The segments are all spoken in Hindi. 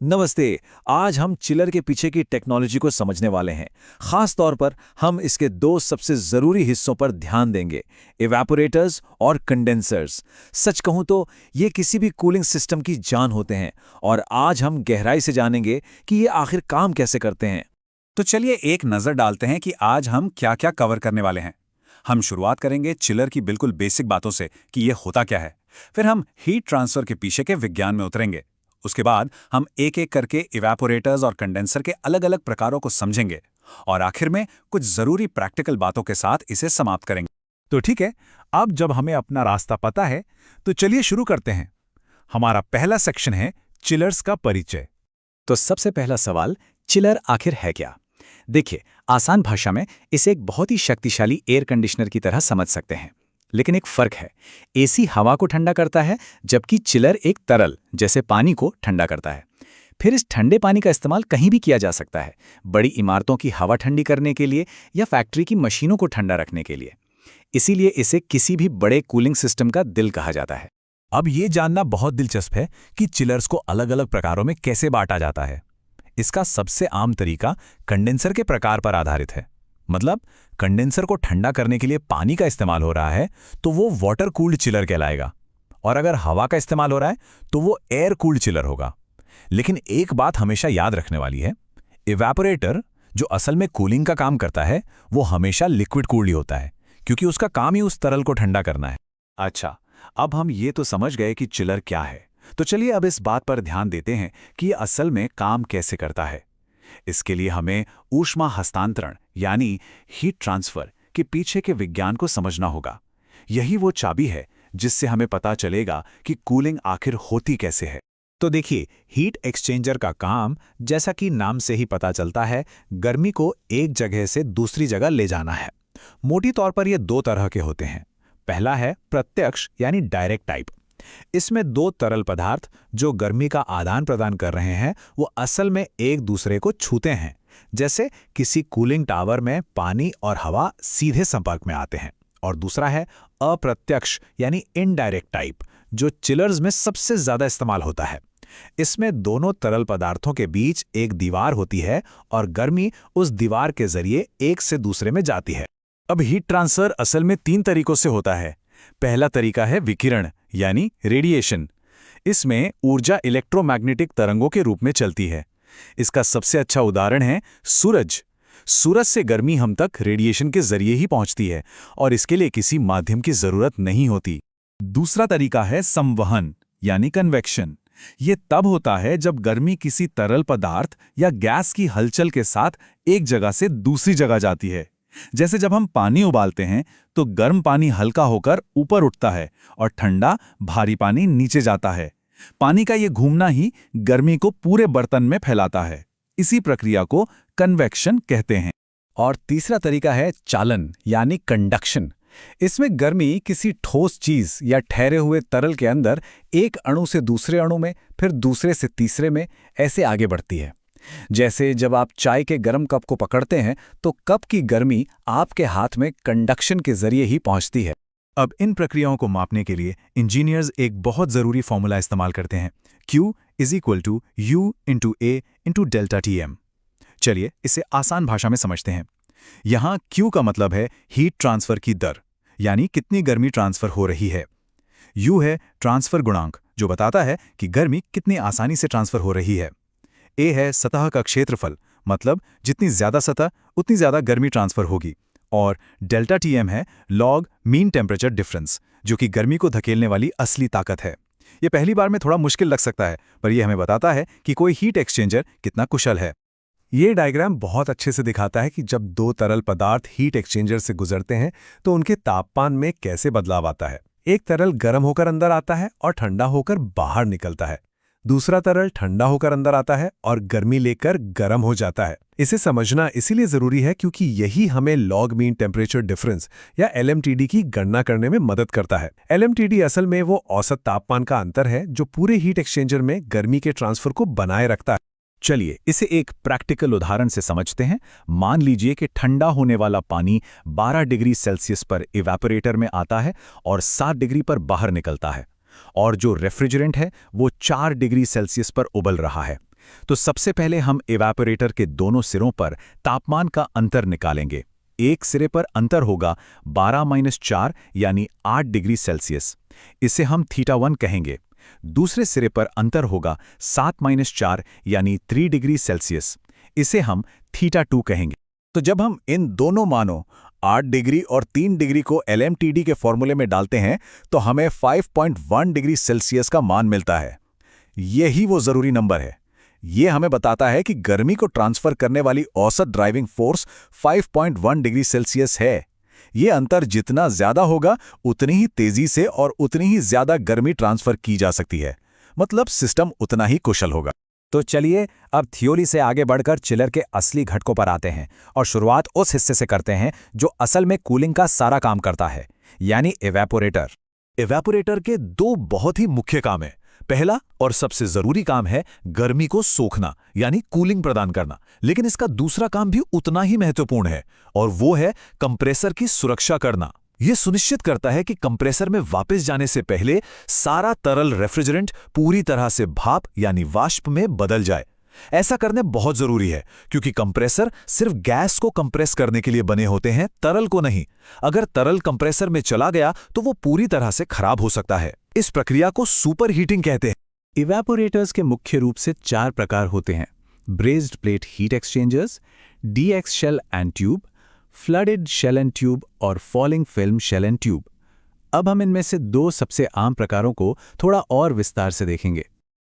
नमस्ते। आज हम चिलर के पीछे की टेक्नोलॉजी को समझने वाले हैं। खास तौर पर हम इसके दो सबसे ज़रूरी हिस्सों पर ध्यान देंगे, इवेपोरेटर्स और कंडेंसर्स। सच कहूँ तो ये किसी भी कूलिंग सिस्टम की जान होते हैं और आज हम गहराई से जानेंगे कि ये आखिर काम कैसे करते हैं। तो चलिए एक नज़र डालते हैं कि आज हम क्या क्या कवर करने वाले हैं। हम शुरुआत करेंगे चिलर की बिल्कुल बेसिक बातों से कि ये होता क्या है। फिर हम हीट ट्रांसफर के पीछे के विज्ञान में उतरेंगे। उसके बाद हम एक एक करके इवेपोरेटर्स और कंडेंसर के अलग अलग प्रकारों को समझेंगे और आखिर में कुछ ज़रूरी प्रैक्टिकल बातों के साथ इसे समाप्त करेंगे। तो ठीक है, अब जब हमें अपना रास्ता पता है तो चलिए शुरू करते हैं। हमारा पहला सेक्शन है चिलर्स का परिचय। तो सबसे पहला सवाल, चिलर आखिर है क्या? देखिए, आसान भाषा में इसे एक बहुत ही शक्तिशाली एयर कंडीशनर की तरह समझ सकते हैं। लेकिन एक फर्क है, एसी हवा को ठंडा करता है जबकि चिलर एक तरल जैसे पानी को ठंडा करता है। फिर इस ठंडे पानी का इस्तेमाल कहीं भी किया जा सकता है, बड़ी इमारतों की हवा ठंडी करने के लिए या फैक्ट्री की मशीनों को ठंडा रखने के लिए। इसीलिए इसे किसी भी बड़े कूलिंग सिस्टम का दिल कहा जाता है। अब ये जानना बहुत दिलचस्प है कि चिलर्स को अलग अलग प्रकारों में कैसे बांटा जाता है। इसका सबसे आम तरीका कंडेंसर के प्रकार पर आधारित है। मतलब कंडेंसर को ठंडा करने के लिए पानी का इस्तेमाल हो रहा है तो वो वाटर कूल्ड चिलर कहलाएगा, और अगर हवा का इस्तेमाल हो रहा है तो वो एयर कूल्ड चिलर होगा। लेकिन एक बात हमेशा याद रखने वाली है, इवेपोरेटर जो असल में कूलिंग का काम करता है वो हमेशा लिक्विड कूल्ड ही होता है, क्योंकि उसका काम ही उस तरल को ठंडा करना है। अच्छा, अब हम ये तो समझ गए कि चिलर क्या है, तो चलिए अब इस बात पर ध्यान देते हैं कि ये असल में काम कैसे करता है। इसके लिए हमें ऊष्मा हस्तांतरण यानी हीट ट्रांसफर के पीछे के विज्ञान को समझना होगा। यही वो चाबी है जिससे हमें पता चलेगा कि कूलिंग आखिर होती कैसे है। तो देखिए, हीट एक्सचेंजर का काम, जैसा कि नाम से ही पता चलता है, गर्मी को एक जगह से दूसरी जगह ले जाना है। मोटी तौर पर ये दो तरह के होते हैं। पहला है प्रत्यक्ष यानी डायरेक्ट टाइप। इसमें दो तरल पदार्थ जो गर्मी का आदान प्रदान कर रहे हैं वो असल में एक दूसरे को छूते हैं, जैसे किसी कूलिंग टावर में पानी और हवा सीधे संपर्क में आते हैं। और दूसरा है अप्रत्यक्ष यानी इनडायरेक्ट टाइप, जो चिलर्स में सबसे ज्यादा इस्तेमाल होता है। इसमें दोनों तरल पदार्थों के बीच एक दीवार होती है और गर्मी उस दीवार के जरिए एक से दूसरे में जाती है। अब हीट ट्रांसफर असल में 3 तरीकों से होता है। पहला तरीका है विकिरण यानी रेडिएशन। इसमें ऊर्जा इलेक्ट्रोमैग्नेटिक तरंगों के रूप में चलती है। इसका सबसे अच्छा उदाहरण है सूरज। सूरज से गर्मी हम तक रेडिएशन के जरिए ही पहुंचती है और इसके लिए किसी माध्यम की जरूरत नहीं होती। दूसरा तरीका है संवहन यानी कन्वेक्शन। ये तब होता है जब गर्मी किसी तरल पदार्थ या गैस की हलचल के साथ एक जगह से दूसरी जगह जाती है। जैसे जब हम पानी उबालते हैं तो गर्म पानी हल्का होकर ऊपर उठता है और ठंडा भारी पानी नीचे जाता है। पानी का ये घूमना ही गर्मी को पूरे बर्तन में फैलाता है। इसी प्रक्रिया को कन्वेक्शन कहते हैं। और तीसरा तरीका है चालन यानी कंडक्शन। इसमें गर्मी किसी ठोस चीज या ठहरे हुए तरल के अंदर एक अणु से दूसरे अणु में, फिर दूसरे से तीसरे में ऐसे आगे बढ़ती है। जैसे जब आप चाय के गर्म कप को पकड़ते हैं तो कप की गर्मी आपके हाथ में कंडक्शन के जरिए ही पहुंचती है। अब इन प्रक्रियाओं को मापने के लिए इंजीनियर्स एक बहुत जरूरी फॉर्मूला इस्तेमाल करते हैं, Q = U × A × ΔTm। चलिए इसे आसान भाषा में समझते हैं। यहाँ Q का मतलब है हीट ट्रांसफर की दर, यानी कितनी गर्मी ट्रांसफर हो रही है। U है ट्रांसफर गुणांक, जो बताता है कि गर्मी कितनी आसानी से ट्रांसफर हो रही है। A है सतह का क्षेत्रफल, मतलब जितनी ज्यादा सतह उतनी ज्यादा गर्मी ट्रांसफर होगी। और ΔTm है लॉग मीन टेम्परेचर डिफरेंस, जो कि गर्मी को धकेलने वाली असली ताकत है। ये पहली बार में थोड़ा मुश्किल लग सकता है, पर यह हमें बताता है कि कोई हीट एक्सचेंजर कितना कुशल है। ये डायग्राम बहुत अच्छे से दिखाता है कि जब दो तरल पदार्थ हीट एक्सचेंजर से गुजरते हैं तो उनके तापमान में कैसे बदलाव आता है। एक तरल गर्म होकर अंदर आता है और ठंडा होकर बाहर निकलता है। दूसरा तरल ठंडा होकर अंदर आता है और गर्मी लेकर गर्म हो जाता है। इसे समझना इसीलिए जरूरी है क्योंकि यही हमें लॉग मीन टेम्परेचर डिफरेंस या LMTD की गणना करने में मदद करता है। LMTD असल में वो औसत तापमान का अंतर है जो पूरे हीट एक्सचेंजर में गर्मी के ट्रांसफर को बनाए रखता है। चलिए इसे एक प्रैक्टिकल उदाहरण से समझते हैं। मान लीजिए कि ठंडा होने वाला पानी 12 डिग्री सेल्सियस पर इवेपोरेटर में आता है और 7 डिग्री पर बाहर निकलता है, और जो रेफ्रिजरेंट है वो 4 डिग्री सेल्सियस पर उबल रहा है। तो सबसे पहले हम इवेपोरेटर के दोनों सिरों पर तापमान का अंतर निकालेंगे। एक सिरे पर अंतर होगा 12-4 यानी 8 डिग्री सेल्सियस। इसे हम θ1 कहेंगे। दूसरे सिरे पर अंतर होगा 7-4 यानी 3 डिग्री सेल्सियस। इसे हम θ2 कहेंगे। तो जब हम इन दोनों मानों 8 डिग्री और 3 डिग्री को LMTD के फॉर्मूले में डालते हैं तो हमें 5.1 डिग्री सेल्सियस का मान मिलता है। यही वो जरूरी नंबर है। ये हमें बताता है कि गर्मी को ट्रांसफर करने वाली औसत ड्राइविंग फोर्स 5.1 डिग्री सेल्सियस है। ये अंतर जितना ज्यादा होगा उतनी ही तेजी से और उतनी ही ज्यादा गर्मी ट्रांसफर की जा सकती है। मतलब सिस्टम उतना ही कुशल होगा। तो चलिए अब थ्योरी से आगे बढ़कर चिलर के असली घटकों पर आते हैं और शुरुआत उस हिस्से से करते हैं जो असल में कूलिंग का सारा काम करता है, यानी इवेपोरेटर। इवेपोरेटर के दो बहुत ही मुख्य काम हैं। पहला और सबसे जरूरी काम है गर्मी को सोखना यानी कूलिंग प्रदान करना, लेकिन इसका दूसरा काम भी उतना ही महत्वपूर्ण है और वो है कंप्रेसर की सुरक्षा करना। यह सुनिश्चित करता है कि कंप्रेसर में वापस जाने से पहले सारा तरल रेफ्रिजरेंट पूरी तरह से भाप यानी वाष्प में बदल जाए। ऐसा करने बहुत जरूरी है क्योंकि कंप्रेसर सिर्फ गैस को कंप्रेस करने के लिए बने होते हैं, तरल को नहीं। अगर तरल कंप्रेसर में चला गया तो वो पूरी तरह से खराब हो सकता है। इस प्रक्रिया को सुपर हीटिंग कहते हैं। इवेपोरेटर्स के मुख्य रूप से 4 प्रकार होते हैं: brazed plate heat exchangers, DX shell and tube, flooded shell and tube और falling film shell and tube. अब हम इनमें से 2 सबसे आम प्रकारों को थोड़ा और विस्तार से देखेंगे।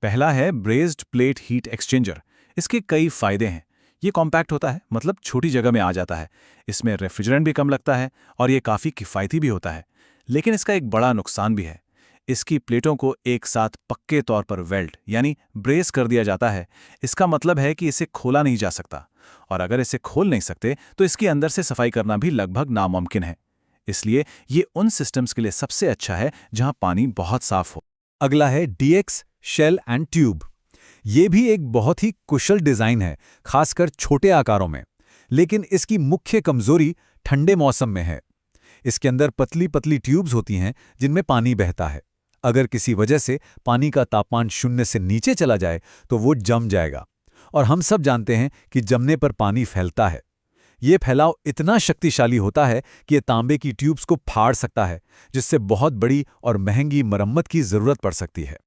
पहला है ब्रेज्ड प्लेट हीट एक्सचेंजर। इसके कई फायदे हैं। ये कॉम्पैक्ट होता है, मतलब छोटी जगह में आ जाता है। इसमें रेफ्रिजरेंट भी कम लगता है और ये काफ़ी किफ़ायती भी होता है। लेकिन इसका एक बड़ा नुकसान भी है। इसकी प्लेटों को एक साथ पक्के तौर पर वेल्ड यानी ब्रेस कर दिया जाता है। इसका मतलब है कि इसे खोला नहीं जा सकता, और अगर इसे खोल नहीं सकते तो इसकी अंदर से सफाई करना भी लगभग नामुमकिन है। इसलिए ये उन सिस्टम्स के लिए सबसे अच्छा है जहां पानी बहुत साफ हो। अगला है DX शेल एंड ट्यूब। ये भी एक बहुत ही कुशल डिजाइन है, खासकर छोटे आकारों में। लेकिन इसकी मुख्य कमजोरी ठंडे मौसम में है। इसके अंदर पतली पतली ट्यूब्स होती हैं जिनमें पानी बहता है। अगर किसी वजह से पानी का तापमान 0 से नीचे चला जाए तो वो जम जाएगा, और हम सब जानते हैं कि जमने पर पानी फैलता है। ये फैलाव इतना शक्तिशाली होता है कि ये तांबे की ट्यूब्स को फाड़ सकता है, जिससे बहुत बड़ी और महंगी मरम्मत की जरूरत पड़ सकती है।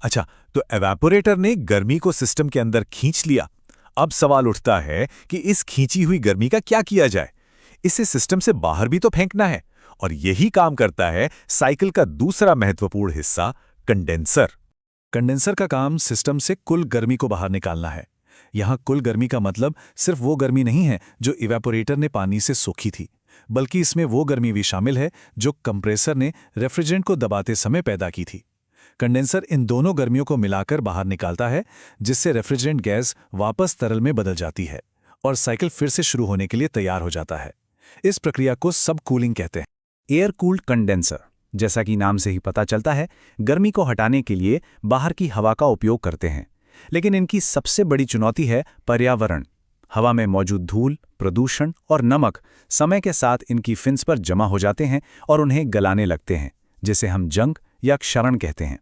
अच्छा, तो एवेपोरेटर ने गर्मी को सिस्टम के अंदर खींच लिया। अब सवाल उठता है कि इस खींची हुई गर्मी का क्या किया जाए। इसे सिस्टम से बाहर भी तो फेंकना है, और यही काम करता है साइकिल का दूसरा महत्वपूर्ण हिस्सा, कंडेंसर। कंडेंसर का काम सिस्टम से कुल गर्मी को बाहर निकालना है। यहां कुल गर्मी का मतलब सिर्फ वो गर्मी नहीं है जो इवेपोरेटर ने पानी से सोखी थी, बल्कि इसमें वो गर्मी भी शामिल है जो कंप्रेसर ने रेफ्रिजरेंट को दबाते समय पैदा की थी। कंडेंसर इन दोनों गर्मियों को मिलाकर बाहर निकालता है, जिससे रेफ्रिजरेंट गैस वापस तरल में बदल जाती है और साइकिल फिर से शुरू होने के लिए तैयार हो जाता है। इस प्रक्रिया को सब कूलिंग कहते हैं। एयर कूल्ड कंडेंसर, जैसा कि नाम से ही पता चलता है, गर्मी को हटाने के लिए बाहर की हवा का उपयोग करते हैं। लेकिन इनकी सबसे बड़ी चुनौती है पर्यावरण। हवा में मौजूद धूल, प्रदूषण और नमक समय के साथ इनकी फिन्स पर जमा हो जाते हैं और उन्हें गलाने लगते हैं, जिसे हम जंग या क्षरण कहते हैं।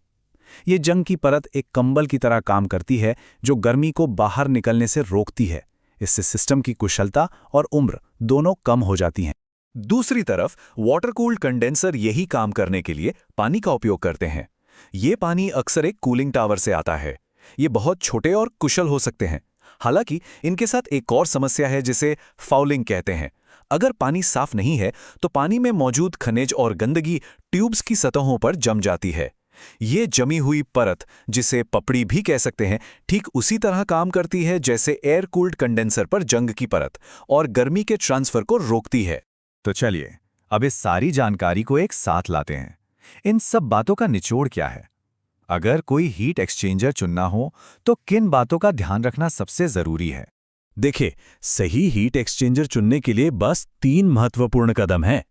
ये जंग की परत एक कंबल की तरह काम करती है जो गर्मी को बाहर निकलने से रोकती है। इससे सिस्टम की कुशलता और उम्र दोनों कम हो जाती हैं। दूसरी तरफ वाटर कूल्ड कंडेंसर यही काम करने के लिए पानी का उपयोग करते हैं। ये पानी अक्सर एक कूलिंग टावर से आता है। ये बहुत छोटे और कुशल हो सकते हैं। हालांकि इनके साथ एक और समस्या है जिसे फाउलिंग कहते हैं। अगर पानी साफ नहीं है तो पानी में मौजूद खनिज और गंदगी ट्यूब्स की सतहों पर जम जाती है। ये जमी हुई परत, जिसे पपड़ी भी कह सकते हैं, ठीक उसी तरह काम करती है जैसे एयर कूल्ड कंडेंसर पर जंग की परत, और गर्मी के ट्रांसफर को रोकती है। तो चलिए अब इस सारी जानकारी को एक साथ लाते हैं। इन सब बातों का निचोड़ क्या है? अगर कोई हीट एक्सचेंजर चुनना हो तो किन बातों का ध्यान रखना सबसे जरूरी है? देखिए, सही हीट एक्सचेंजर चुनने के लिए बस 3 महत्वपूर्ण कदम हैं।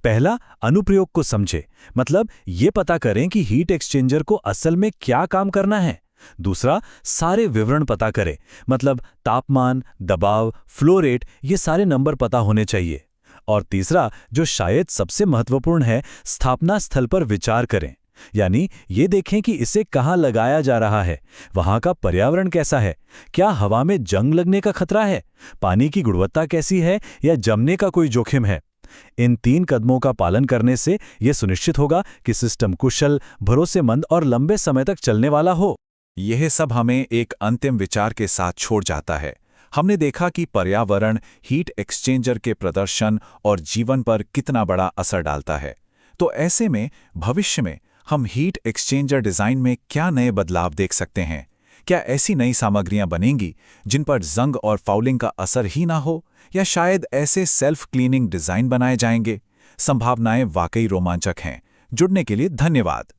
पहला, अनुप्रयोग को समझे, मतलब ये पता करें कि हीट एक्सचेंजर को असल में क्या काम करना है। दूसरा, सारे विवरण पता करें, मतलब तापमान, दबाव, फ्लो रेट, ये सारे नंबर पता होने चाहिए। और तीसरा, जो शायद सबसे महत्वपूर्ण है, स्थापना स्थल पर विचार करें, यानी ये देखें कि इसे कहाँ लगाया जा रहा है, वहाँ का पर्यावरण कैसा है, क्या हवा में जंग लगने का खतरा है, पानी की गुणवत्ता कैसी है या जमने का कोई जोखिम है। इन 3 कदमों का पालन करने से यह सुनिश्चित होगा कि सिस्टम कुशल, भरोसेमंद और लंबे समय तक चलने वाला हो। यह सब हमें एक अंतिम विचार के साथ छोड़ जाता है। हमने देखा कि पर्यावरण हीट एक्सचेंजर के प्रदर्शन और जीवन पर कितना बड़ा असर डालता है। तो ऐसे में भविष्य में हम हीट एक्सचेंजर डिज़ाइन में क्या नए बदलाव देख सकते हैं? क्या ऐसी नई सामग्रियां बनेंगी जिन पर जंग और फाउलिंग का असर ही ना हो, या शायद ऐसे सेल्फ क्लीनिंग डिज़ाइन बनाए जाएंगे? संभावनाएं वाकई रोमांचक हैं। जुड़ने के लिए धन्यवाद।